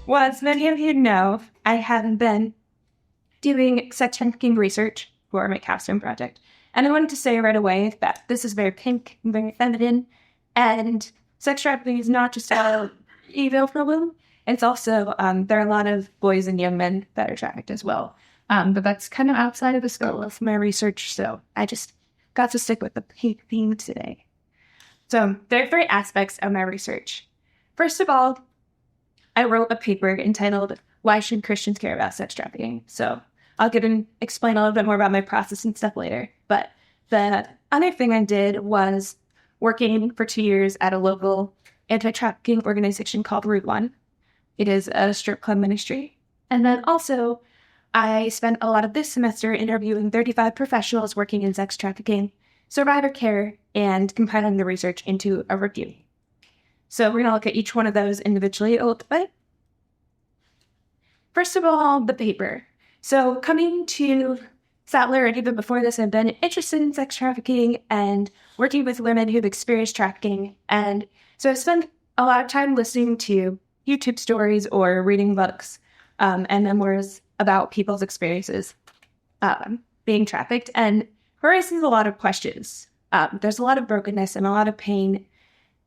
Well, as many of you know, I have been doing sex trafficking research for my capstone project. And I wanted to say right away that this is very pink and very feminine. And sex trafficking is not just a evil problem. It's also, there are a lot of boys and young men that are trafficked as well. But that's kind of outside of the scope of my research. So I just got to stick with the pink theme today. So there are 3 aspects of my research. First of all, I wrote a paper entitled, Why Should Christians Care About Sex Trafficking? So I'll explain a little bit more about my process and stuff later. But the other thing I did was working for 2 years at a local anti-trafficking organization called Route 1. It is a strip club ministry. And then also, I spent a lot of this semester interviewing 35 professionals working in sex trafficking, survivor care, and compiling the research into a review. So we're going to look at each one of those individually a little bit. First of all, the paper. So coming to Sattler, and even before this, I've been interested in sex trafficking and working with women who've experienced trafficking. And so I've spent a lot of time listening to YouTube stories or reading books and memoirs about people's experiences being trafficked. And it raises a lot of questions. There's a lot of brokenness and a lot of pain.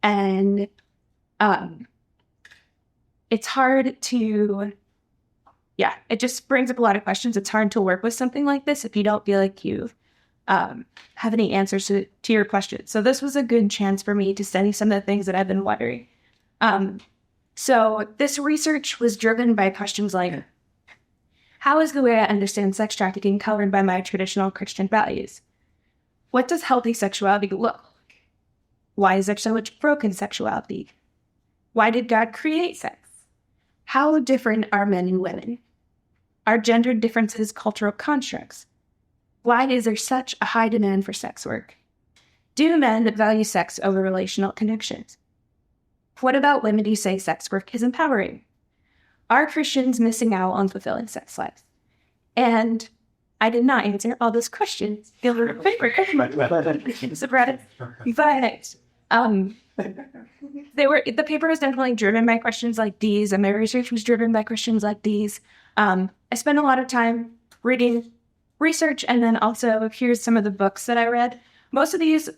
And it's hard to, it just brings up a lot of questions. It's hard to work with something like this if you don't feel like you have any answers to your questions. So this was a good chance for me to study some of the things that I've been wondering. So this research was driven by questions like, how is the way I understand sex trafficking colored by my traditional Christian values? What does healthy sexuality look like? Why is there so much broken sexuality? Why did God create sex? How different are men and women? Are gender differences cultural constructs? Why is there such a high demand for sex work? Do men value sex over relational connections? What about women who say sex work is empowering? Are Christians missing out on fulfilling sex lives? And I did not answer all those questions. The paper was definitely driven by questions like these, and my research was driven by questions like these. I spent a lot of time reading research, and then also here's some of the books that I read. Most of these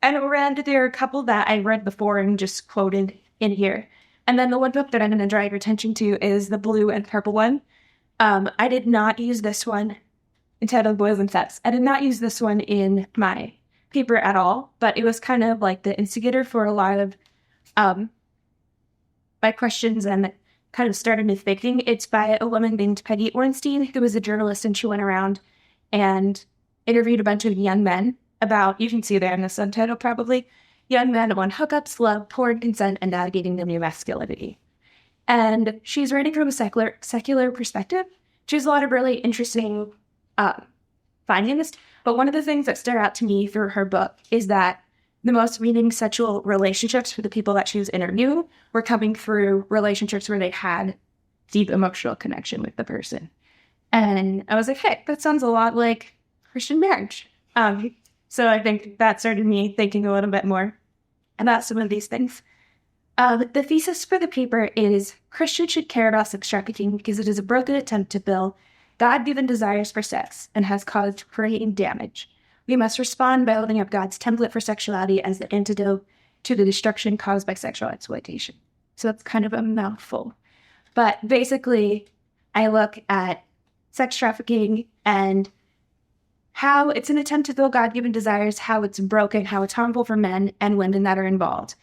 I read, there are a couple that I read before and just quoted in here. And then the one book that I'm going to draw your attention to is the blue and purple one. I did not use this one entitled Boys and Sex. I did not use this one in my paper at all, but it was kind of like the instigator for a lot of my questions and kind of started me thinking. It's by a woman named Peggy Ornstein, who was a journalist, and she went around and interviewed a bunch of young men about, you can see there in the subtitle probably, young men on hookups, love, porn, consent, and navigating the new masculinity. And she's writing from a secular perspective. She has a lot of really interesting findings, but one of the things that stood out to me through her book is that the most meaningful sexual relationships for the people that she was interviewing were coming through relationships where they had deep emotional connection with the person. And I was like, hey, that sounds a lot like Christian marriage. So I think that started me thinking a little bit more about some of these things. The thesis for the paper is Christians should care about sex trafficking because it is a broken attempt to build God-given desires for sex and has caused great damage. We must respond by holding up God's template for sexuality as the antidote to the destruction caused by sexual exploitation. So that's kind of a mouthful. But basically, I look at sex trafficking and how it's an attempt to fill God-given desires, how it's broken, how it's harmful for men and women that are involved.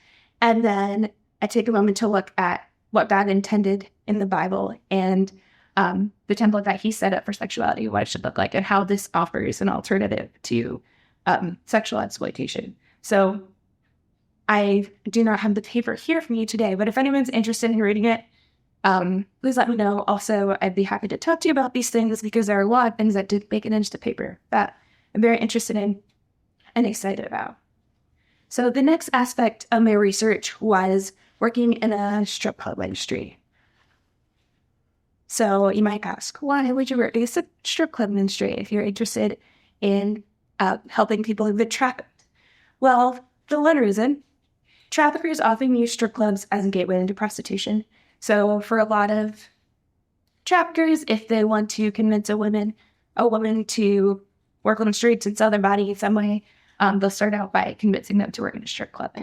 And then I take a moment to look at what God intended in the Bible and the template that he set up for sexuality, what it should look like, and how this offers an alternative to sexual exploitation. So I do not have the paper here for you today, but if anyone's interested in reading it, please let me know. Also, I'd be happy to talk to you about these things because there are a lot of things that did make it into the paper that I'm very interested in and excited about. So the next aspect of my research was working in a strip club industry. So you might ask, why would you work in a strip club industry if you're interested in helping people who've been trafficked? Well, the one reason, traffickers often use strip clubs as a gateway into prostitution. So for a lot of traffickers, if they want to convince a woman to work on the streets and sell their body in some way, they'll start out by convincing them to work in a strip club.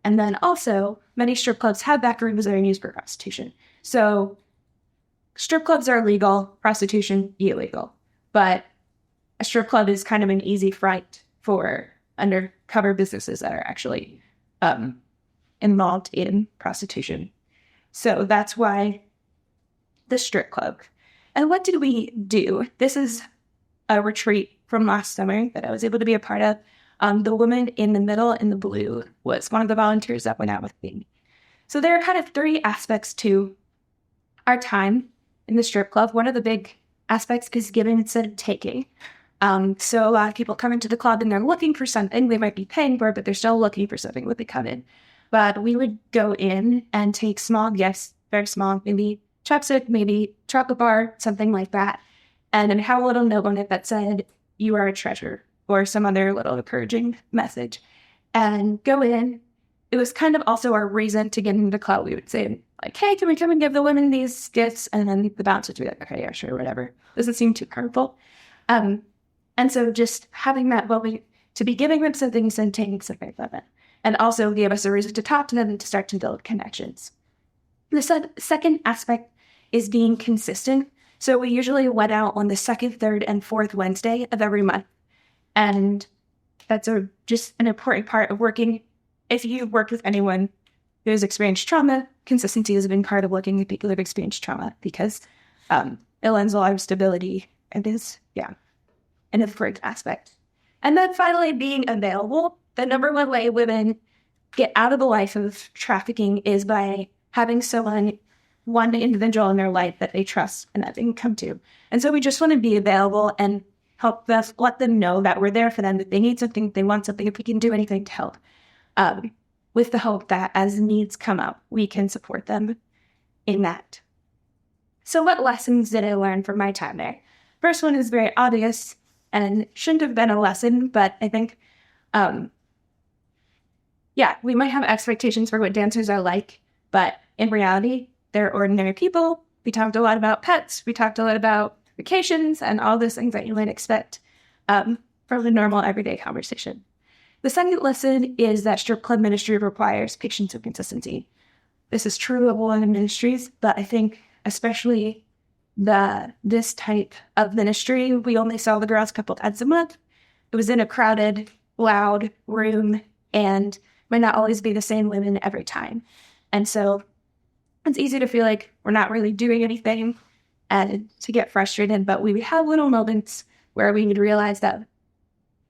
And then also, many strip clubs have back rooms that are used for prostitution. So strip clubs are legal, prostitution illegal. But a strip club is kind of an easy front for undercover businesses that are actually involved in prostitution. So that's why the strip club. And what did we do? This is a retreat from last summer that I was able to be a part of. The woman in the middle in the blue was one of the volunteers that went out with me. So there are kind of three aspects to our time in the strip club. One of the big aspects is giving instead of taking. So a lot of people come into the club and they're looking for something. They might be paying for it, but they're still looking for something when they come in. But we would go in and take small gifts, very small, maybe chopstick, maybe chocolate bar, something like that. And then have a little note on it that said, "You are a treasure," or some other little encouraging message. And go in. It was kind of also our reason to get into the club. We would say, like, "Hey, can we come and give the women these gifts?" And then the bouncer would be like, "Okay, yeah, sure, whatever." Doesn't seem too hurtful. And so just having that moment to be giving them something and taking something from it. And also gave us a reason to talk to them and to start to build connections. The second aspect is being consistent. So we usually went out on the second, third, and fourth Wednesday of every month. And that's just an important part of working. If you've worked with anyone who's experienced trauma, consistency has been part of working with people who've experienced trauma because it lends a lot of stability and is, an important aspect. And then finally, being available. The number one way women get out of the life of trafficking is by having one individual in their life that they trust and that they can come to. And so we just want to be available and help them, let them know that we're there for them, if they need something, if they want something, if we can do anything to help. With the hope that as needs come up, we can support them in that. So what lessons did I learn from my time there? First one is very obvious and shouldn't have been a lesson, but I think, we might have expectations for what dancers are like, but in reality, they're ordinary people. We talked a lot about pets. We talked a lot about vacations and all those things that you might expect from a normal everyday conversation. The second lesson is that strip club ministry requires patience and consistency. This is true of a lot of ministries, but I think especially this type of ministry, we only saw the girls a couple times a month. It was in a crowded, loud room, and might not always be the same women every time. And so it's easy to feel like we're not really doing anything and to get frustrated, but we would have little moments where we would realize that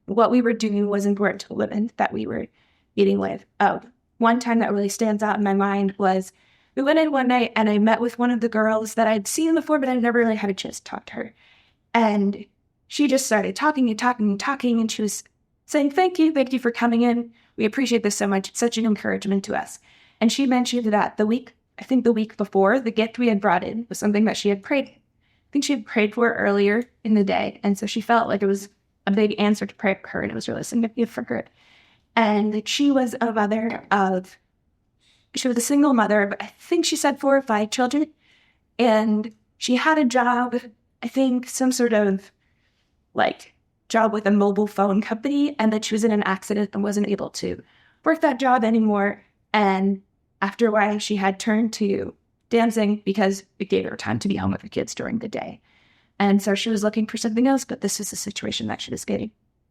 what we were doing was important to the women that we were meeting with. One time that really stands out in my mind was we went in one night and I met with one of the girls that I'd seen before, but I'd never really had a chance to talk to her. And she just started talking, and she was saying, thank you for coming in. We appreciate this so much. It's such an encouragement to us. And she mentioned that the week before, the gift we had brought in was something that she had prayed. I think she had prayed for earlier in the day. And so she felt like it was a big answer to prayer for her, and it was really significant for her. And she was a single mother of, I think she said 4 or 5 children. And she had a job, I think some sort of job with a mobile phone company, and that she was in an accident and wasn't able to work that job anymore. And after a while, she had turned to dancing because it gave her time to be home with her kids during the day. And so she was looking for something else, but this is the situation that she was getting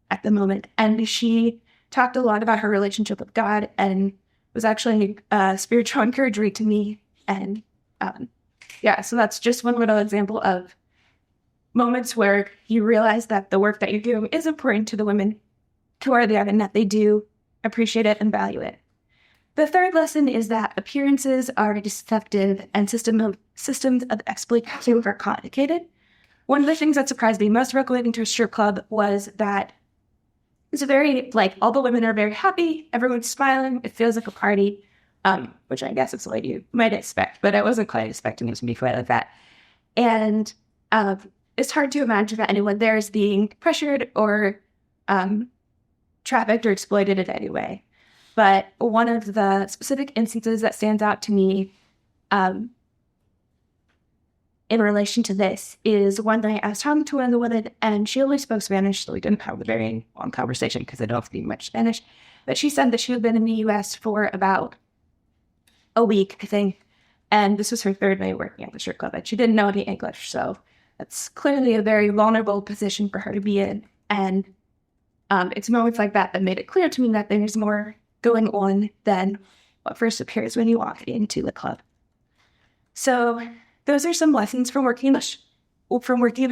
at the moment. And she talked a lot about her relationship with God and was actually a spiritual encourager to me. And so that's just one little example of moments where you realize that the work that you're doing is important to the women who are there and that they do appreciate it and value it. The third lesson is that appearances are deceptive and systems of exploitation are complicated. One of the things that surprised me most about going into a strip club was that it's a very, all the women are very happy, everyone's smiling, it feels like a party, which I guess is what you might expect, but I wasn't quite expecting it to be quite like that. And it's hard to imagine that anyone there is being pressured or trafficked or exploited in any way. But one of the specific instances that stands out to me in relation to this is one night I was talking to one of the women, and she only spoke Spanish, so we didn't have a very long conversation because I don't speak much Spanish. But she said that she had been in the U.S. for about a week, I think, and this was her third night working at the strip club, and she didn't know any English, so that's clearly a very vulnerable position for her to be in. And it's moments like that that made it clear to me that there's more going on than what first appears when you walk into the club. So those are some lessons from working in the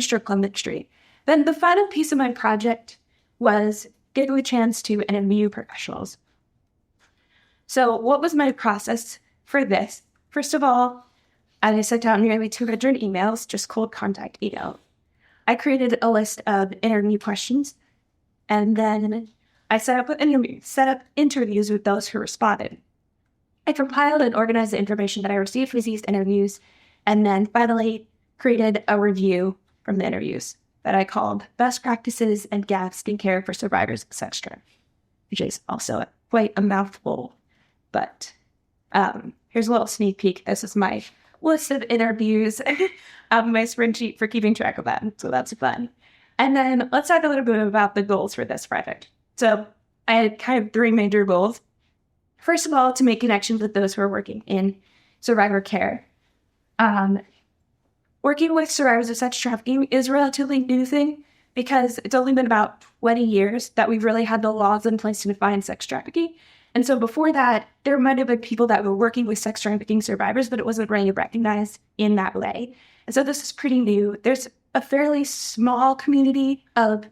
strip club industry. Then the final piece of my project was getting the chance to interview professionals. So what was my process for this? First of all, I sent out nearly 200 emails, just cold contact email. I created a list of interview questions, and then I set up interviews with those who responded. I compiled and organized the information that I received from these interviews, and then finally created a review from the interviews that I called Best Practices and Gaps in Care for Survivors of Sex Trafficking, which is also quite a mouthful, but here's a little sneak peek. This is my list of interviews, my spreadsheet for keeping track of that, so that's fun. And then let's talk a little bit about the goals for this project. So I had kind of three major goals. First of all, to make connections with those who are working in survivor care. Working with survivors of sex trafficking is a relatively new thing because it's only been about 20 years that we've really had the laws in place to define sex trafficking. And so before that, there might have been people that were working with sex trafficking survivors, but it wasn't really recognized in that way. And so this is pretty new. There's a fairly small community of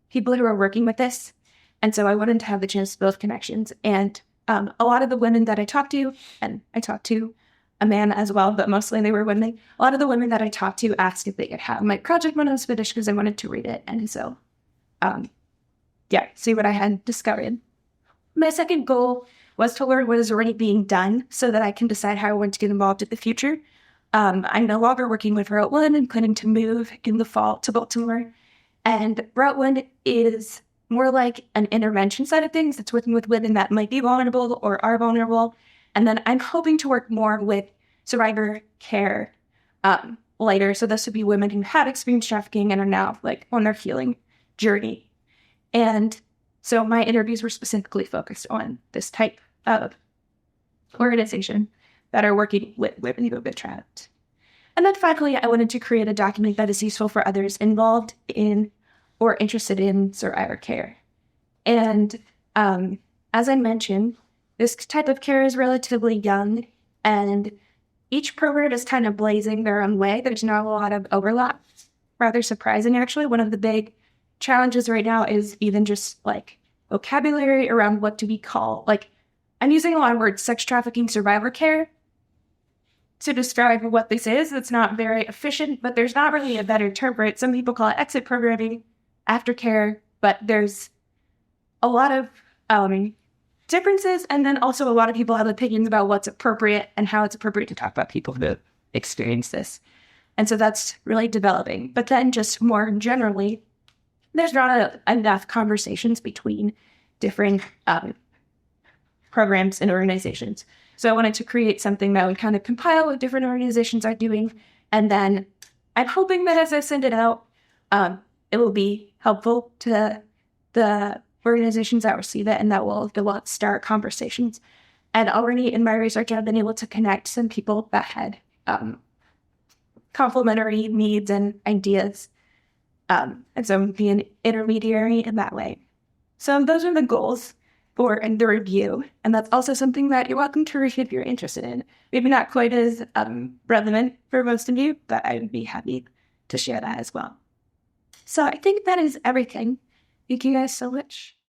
people who are working with this. And so I wanted to have the chance to build connections. And a lot of the women that I talked to, and I talked to a man as well, but mostly they were women. A lot of the women that I talked to asked if they could have my project when I was finished because I wanted to read it. And so, see what I had discovered. My second goal was to learn what is already being done so that I can decide how I want to get involved in the future. I'm no longer working with Route 1 and planning to move in the fall to Baltimore. And Route 1 is more like an intervention side of things. It's working with women that might be vulnerable or are vulnerable. And then I'm hoping to work more with survivor care later. So this would be women who have experienced trafficking and are now on their healing journey. And so my interviews were specifically focused on this type of organization that are working with women who have been trapped. And then finally, I wanted to create a document that is useful for others involved in or interested in survivor care. And as I mentioned, this type of care is relatively young, and each program is kind of blazing their own way. There's not a lot of overlap. Rather surprising, actually. One of the big challenges right now is even just vocabulary around what do we call, I'm using a lot of words, sex trafficking survivor care, to describe what this is. It's not very efficient, but there's not really a better term for it. Some people call it exit programming, aftercare, but there's a lot of differences, and then also a lot of people have opinions about what's appropriate and how it's appropriate to talk about people who experience this. And so that's really developing. But then just more generally, there's not enough conversations between different programs and organizations. So I wanted to create something that would kind of compile what different organizations are doing. And then I'm hoping that as I send it out, it will be helpful to the organizations that receive it, and that will start conversations. And already in my research, I've been able to connect some people that had complementary needs and ideas. And so be an intermediary in that way. So those are the goals for the review. And that's also something that you're welcome to read if you're interested in. Maybe not quite as relevant for most of you, but I would be happy to share that as well. So I think that is everything. Thank you guys so much.